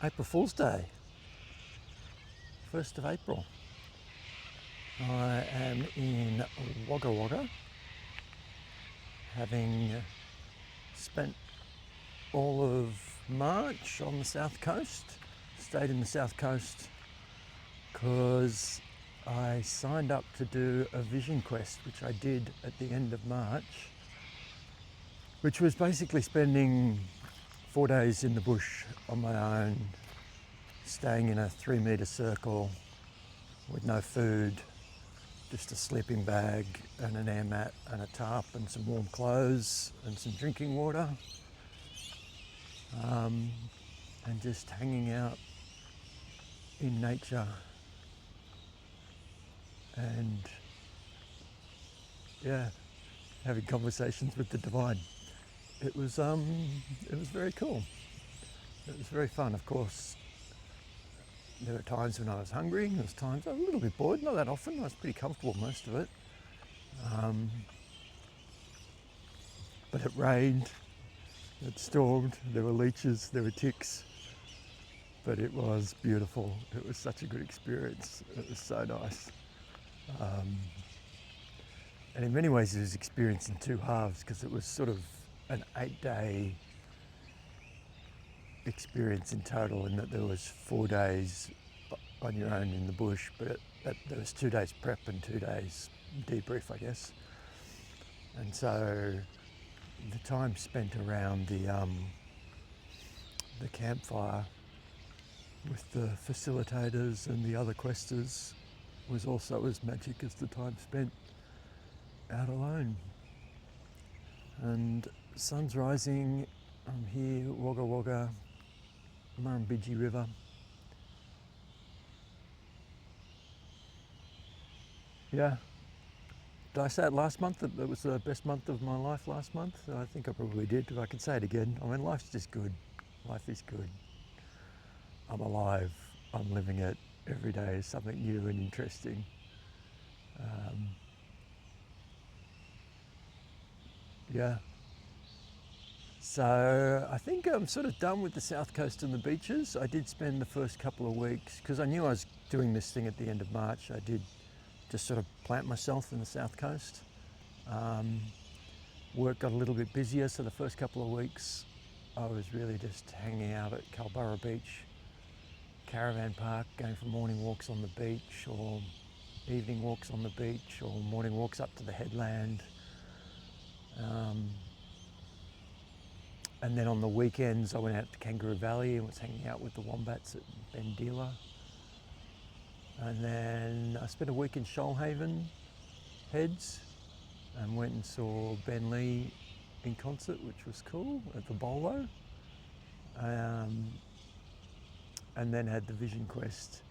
April Fool's Day, 1st of April. I am in Wagga Wagga, having spent all of March on the south coast. Stayed in the south coast because I signed up to do a vision quest, which I did at the end of March, which was basically spending 4 days in the bush on my own, staying in a 3 metre circle with no food, just a sleeping bag and an air mat and a tarp and some warm clothes and some drinking water, and just hanging out in nature and having conversations with the divine. It was very cool. It was very fun. Of course, there were times when I was hungry, there was times I was a little bit bored, not that often. I was pretty comfortable most of it. But it rained, it stormed, there were leeches, there were ticks, but it was beautiful. It was such a good experience. It was so nice. And in many ways it was experience in two halves, because it was sort of an 8-day experience in total, in that there was 4 days on your own in the bush, but there was 2 days prep and 2 days debrief, I guess. And so the time spent around the campfire with the facilitators and the other questers was also as magic as the time spent out alone. And sun's rising. I'm here, Wagga Wagga, Murrumbidgee River. Yeah. Did I say it last month that it was the best month of my life last month? I think I probably did, if I could say it again. I mean, life's just good. Life is good. I'm alive. I'm living it. Every day is something new and interesting. Yeah. So I think I'm sort of done with the south coast and the beaches. I did spend the first couple of weeks, because I knew I was doing this thing at the end of March, I did just sort of plant myself in the south coast. Work got a little bit busier, so the first couple of weeks I was really just hanging out at Culburra Beach, caravan park, going for morning walks on the beach, or evening walks on the beach, or morning walks up to the headland. And then on the weekends I went out to Kangaroo Valley and was hanging out with the wombats at Bendila. And then I spent a week in Shoalhaven Heads and went and saw Ben Lee in concert, which was cool, at the Bolo. And then had the Vision Quest.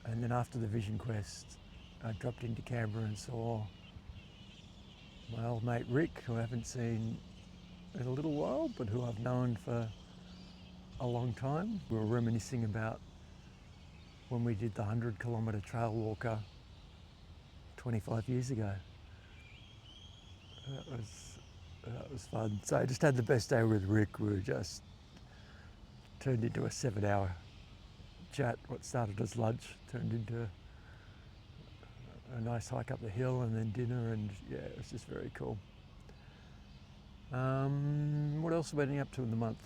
And then after the Vision Quest, I dropped into Canberra and saw my old mate Rick, who I haven't seen in a little while, but who I've known for a long time. We were reminiscing about when we did the 100-kilometre trail walker 25 years ago. That was fun. So I just had the best day with Rick. We were just turned into a 7-hour chat. What started as lunch turned into a nice hike up the hill and then dinner, and yeah, it was just very cool. What else have I been up to in the month?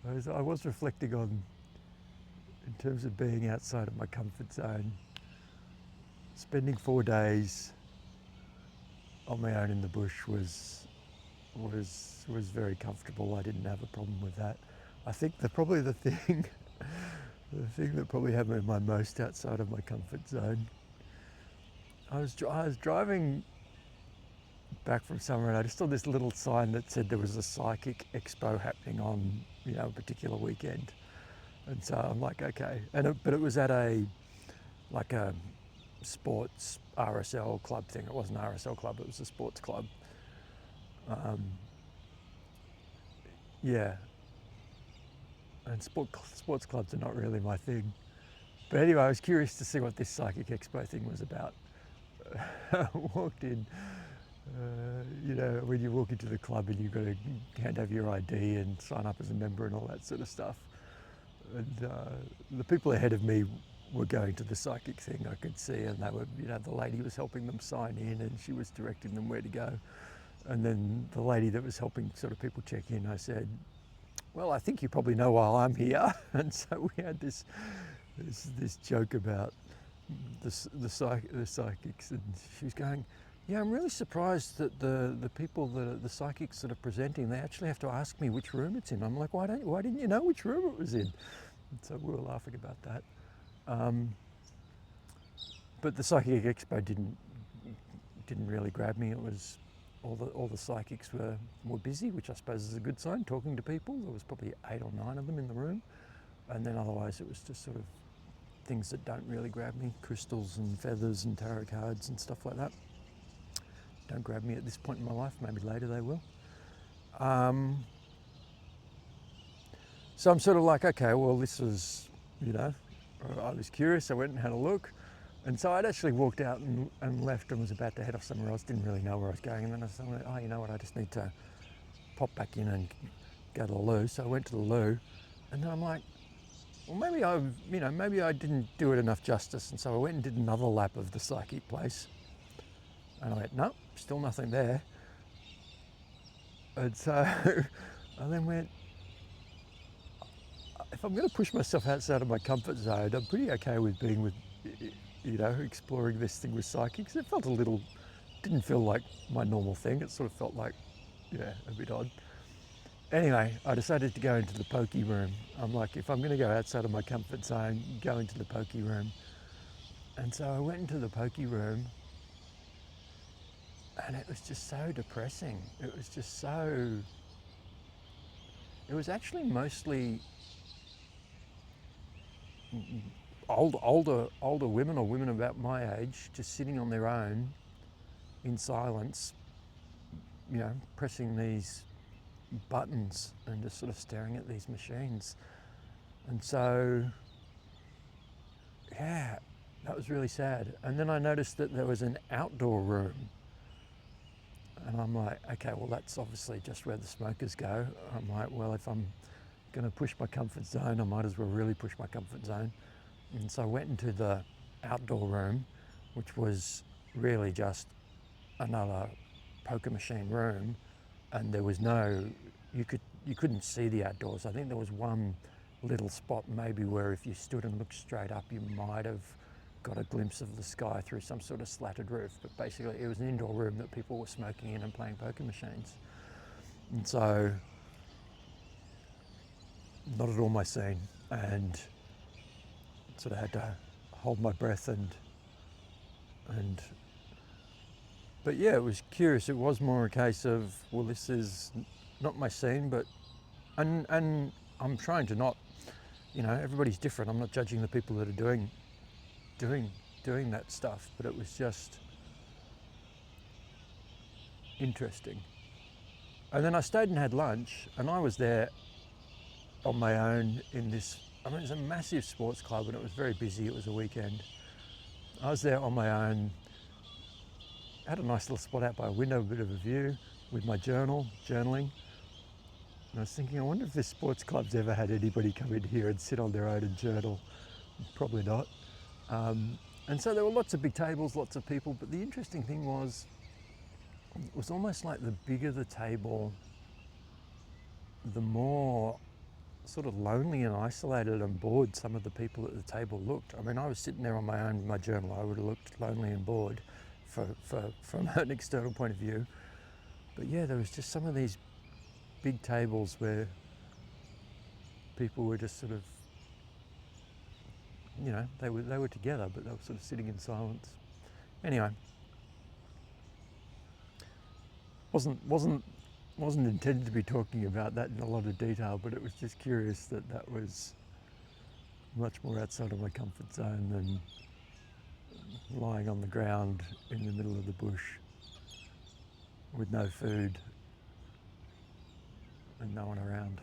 I was reflecting on, in terms of being outside of my comfort zone, spending 4 days on my own in the bush was very comfortable. I didn't have a problem with that. I think probably the thing that probably had me my most outside of my comfort zone, I was driving back from somewhere and I just saw this little sign that said there was a psychic expo happening on, a particular weekend. And so I'm like, okay. But it was at a sports RSL club thing. It wasn't an RSL club, it was a sports club. Yeah. And sports clubs are not really my thing. But anyway, I was curious to see what this psychic expo thing was about. I walked in You know, when you walk into the club and you've got to hand over your ID and sign up as a member and all that sort of stuff. And the people ahead of me were going to the psychic thing, I could see, and they were, you know, the lady was helping them sign in and she was directing them where to go. And then the lady that was helping sort of people check in, I said, well, I think you probably know why I'm here. And so we had this joke about the psychics, and she was going, yeah, I'm really surprised that the people that are the psychics that are presenting, they actually have to ask me which room it's in. I'm like, why didn't you know which room it was in? And so we were laughing about that. But the psychic expo didn't really grab me. It was all the psychics were busy, which I suppose is a good sign, talking to people. There was probably 8 or 9 of them in the room, and then otherwise it was just sort of things that don't really grab me, crystals and feathers and tarot cards and stuff like that. Don't grab me at this point in my life. Maybe later they will. So I'm sort of like, okay, well, this is, you know, I was curious. I went and had a look. And so I'd actually walked out and left and was about to head off somewhere else, didn't really know where I was going. And then I was like, oh, you know what, I just need to pop back in and go to the loo. So I went to the loo, and then I'm like, well, maybe I didn't do it enough justice. And so I went and did another lap of the psychic place. And I went, nope, still nothing there. And so I then went, if I'm going to push myself outside of my comfort zone, I'm pretty okay with being with, you know, exploring this thing with psychics. It felt didn't feel like my normal thing. It sort of felt like, yeah, a bit odd. Anyway, I decided to go into the pokey room. I'm like, if I'm going to go outside of my comfort zone, go into the pokey room. And so I went into the pokey room, and it was just so depressing. It was just so... It was actually mostly older women, or women about my age, just sitting on their own in silence, you know, pressing these buttons and just sort of staring at these machines. And so, yeah, that was really sad. And then I noticed that there was an outdoor room. And I'm like, okay, well, that's obviously just where the smokers go. I'm like, well, if I'm going to push my comfort zone, I might as well really push my comfort zone. And so I went into the outdoor room, which was really just another poker machine room, and there was you couldn't see the outdoors. I think there was one little spot maybe where if you stood and looked straight up, you might have got a glimpse of the sky through some sort of slatted roof. But basically it was an indoor room that people were smoking in and playing poker machines. And so, not at all my scene, and sort of had to hold my breath but yeah, it was curious. It was more a case of, well, this is not my scene, but and I'm trying to not, you know, everybody's different. I'm not judging the people that are doing that stuff, but it was just interesting. And then I stayed and had lunch, and I was there on my own in this, I mean, it's a massive sports club, and it was very busy. It was a weekend. I was there on my own, had a nice little spot out by a window, a bit of a view, with my journaling. And I was thinking, I wonder if this sports club's ever had anybody come in here and sit on their own and journal. Probably not. And so there were lots of big tables, lots of people, but the interesting thing was, it was almost like the bigger the table, the more sort of lonely and isolated and bored some of the people at the table looked. I mean, I was sitting there on my own with my journal. I would have looked lonely and bored from an external point of view. But yeah, there was just some of these big tables where people were just sort of, you know, they were together, but they were sort of sitting in silence. Anyway, wasn't intended to be talking about that in a lot of detail, but it was just curious that was much more outside of my comfort zone than lying on the ground in the middle of the bush with no food and no one around.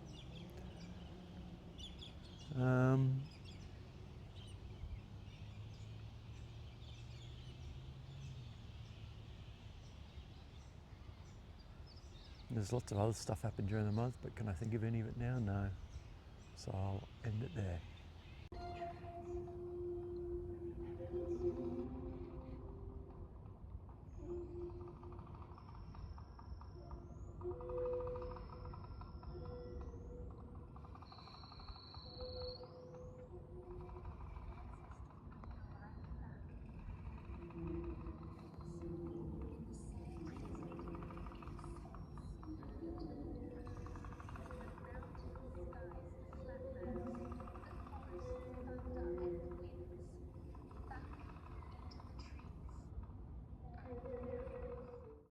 There's lots of other stuff happened during the month, but can I think of any of it now? No. So I'll end it there.